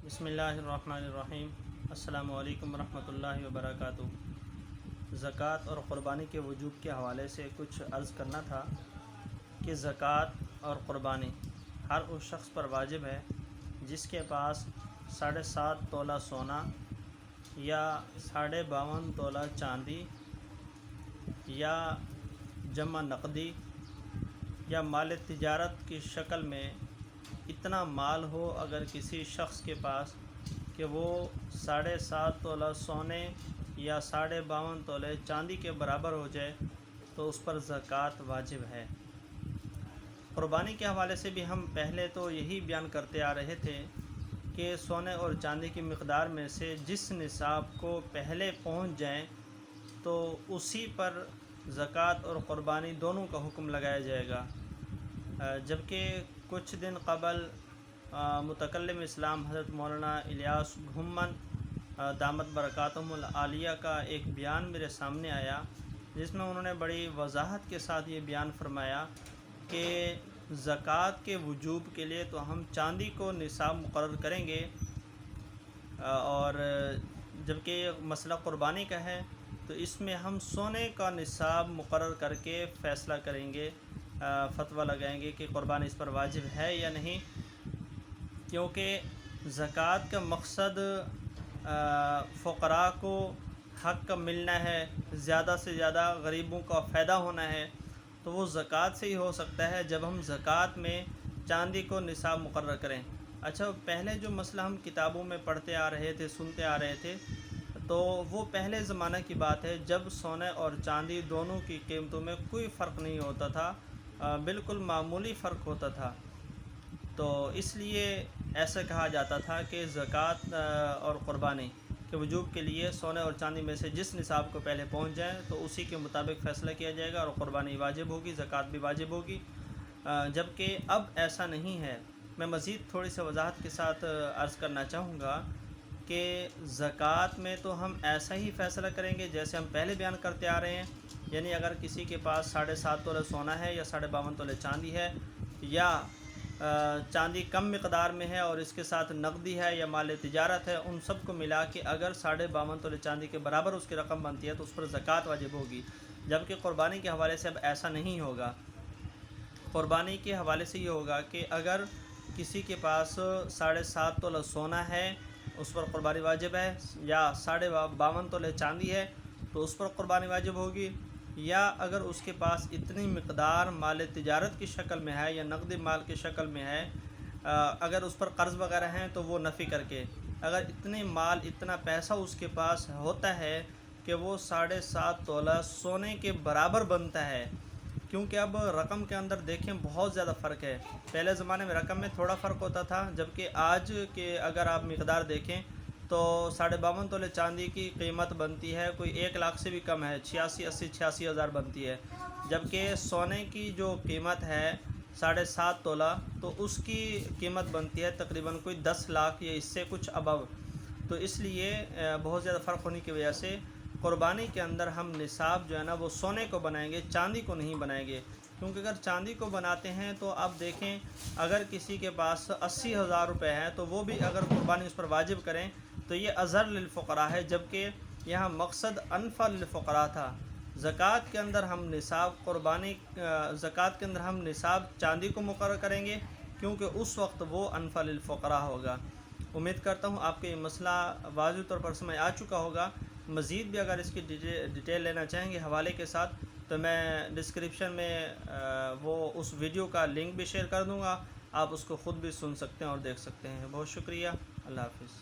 بسم اللہ الرحمن الرحیم۔ السلام علیکم ورحمۃ اللہ وبرکاتہ۔ زکوٰۃ اور قربانی کے وجوب کے حوالے سے کچھ عرض کرنا تھا کہ زکوٰۃ اور قربانی ہر اس شخص پر واجب ہے جس کے پاس 7.5 تولہ سونا یا 52.5 تولہ چاندی یا جمع نقدی یا مال تجارت کی شکل میں اتنا مال ہو۔ اگر کسی شخص کے پاس کہ وہ 7.5 تولہ سونے یا 52.5 تولے چاندی کے برابر ہو جائے تو اس پر زکوٰۃ واجب ہے۔ قربانی کے حوالے سے بھی ہم پہلے تو یہی بیان کرتے آ رہے تھے کہ سونے اور چاندی کی مقدار میں سے جس نصاب کو پہلے پہنچ جائیں تو اسی پر زکوٰۃ اور قربانی دونوں کا حکم لگایا جائے گا۔ جبکہ کچھ دن قبل متکلم اسلام حضرت مولانا الیاس گھمن دامت برکاتہم العالیہ کا ایک بیان میرے سامنے آیا جس میں انہوں نے بڑی وضاحت کے ساتھ یہ بیان فرمایا کہ زکوٰۃ کے وجوب کے لیے تو ہم چاندی کو نصاب مقرر کریں گے، اور جبکہ یہ مسئلہ قربانی کا ہے تو اس میں ہم سونے کا نصاب مقرر کر کے فیصلہ کریں گے، فتویٰ لگائیں گے کہ قربانی اس پر واجب ہے یا نہیں، کیونکہ زکوٰۃ کا مقصد فقراء کو حق کا ملنا ہے، زیادہ سے زیادہ غریبوں کا فائدہ ہونا ہے، تو وہ زکوٰۃ سے ہی ہو سکتا ہے جب ہم زکوٰۃ میں چاندی کو نصاب مقرر کریں۔ اچھا، پہلے جو مسئلہ ہم کتابوں میں پڑھتے آ رہے تھے، سنتے آ رہے تھے، تو وہ پہلے زمانہ کی بات ہے جب سونے اور چاندی دونوں کی قیمتوں میں کوئی فرق نہیں ہوتا تھا، بالکل معمولی فرق ہوتا تھا، تو اس لیے ایسا کہا جاتا تھا کہ زکوٰۃ اور قربانی کے وجوب کے لیے سونے اور چاندی میں سے جس نصاب کو پہلے پہنچ جائے تو اسی کے مطابق فیصلہ کیا جائے گا اور قربانی واجب ہوگی، زکوٰۃ بھی واجب ہوگی۔ جبکہ اب ایسا نہیں ہے۔ میں مزید تھوڑی سی وضاحت کے ساتھ عرض کرنا چاہوں گا کہ زکوٰۃ میں تو ہم ایسا ہی فیصلہ کریں گے جیسے ہم پہلے بیان کرتے آ رہے ہیں، یعنی اگر کسی کے پاس 7.5 تولہ سونا ہے یا 52.5 تولے چاندی ہے، یا چاندی کم مقدار میں ہے اور اس کے ساتھ نقدی ہے یا مال تجارت ہے، ان سب کو ملا کے اگر 52.5 تولے چاندی کے برابر اس کی رقم بنتی ہے تو اس پر زکوٰۃ واجب ہوگی۔ جبکہ قربانی کے حوالے سے اب ایسا نہیں ہوگا۔ قربانی کے حوالے سے یہ ہوگا کہ اگر کسی کے پاس 7.5 تولہ سونا ہے اس پر قربانی واجب ہے، یا 52.5 تولے چاندی ہے تو اس پر قربانی واجب ہوگی، یا اگر اس کے پاس اتنی مقدار مال تجارت کی شکل میں ہے یا نقدی مال کی شکل میں ہے، اگر اس پر قرض وغیرہ ہیں تو وہ نفی کر کے، اگر اتنے مال اتنا پیسہ اس کے پاس ہوتا ہے کہ وہ 7.5 تولہ سونے کے برابر بنتا ہے، کیونکہ اب رقم کے اندر دیکھیں بہت زیادہ فرق ہے۔ پہلے زمانے میں رقم میں تھوڑا فرق ہوتا تھا، جبکہ آج کے اگر آپ مقدار دیکھیں تو 52.5 تولے چاندی کی قیمت بنتی ہے کوئی 1 لاکھ سے بھی کم ہے، 86 ہزار بنتی ہے، جبکہ سونے کی جو قیمت ہے 7.5 تولہ تو اس کی قیمت بنتی ہے تقریباً کوئی 10 لاکھ یا اس سے کچھ ابو۔ تو اس لیے بہت زیادہ فرق ہونے کی وجہ سے قربانی کے اندر ہم نصاب جو ہے نا وہ سونے کو بنائیں گے، چاندی کو نہیں بنائیں گے، کیونکہ اگر چاندی کو بناتے ہیں تو آپ دیکھیں اگر کسی کے پاس 80,000 روپے ہیں تو وہ بھی اگر قربانی اس پر واجب کریں تو یہ اظہر للفقراء ہے، جبکہ یہاں مقصد انفع للفقراء تھا۔ زکوٰۃ کے اندر ہم نصاب زکوٰۃ کے اندر ہم نصاب چاندی کو مقرر کریں گے کیونکہ اس وقت وہ انفع للفقراء ہوگا۔ امید کرتا ہوں آپ کو یہ مسئلہ واضح طور پر سمجھ آ چکا ہوگا۔ مزید بھی اگر اس کی ڈیٹیل لینا چاہیں گے حوالے کے ساتھ تو میں ڈسکرپشن میں وہ اس ویڈیو کا لنک بھی شیئر کر دوں گا، آپ اس کو خود بھی سن سکتے ہیں اور دیکھ سکتے ہیں۔ بہت شکریہ، اللہ حافظ۔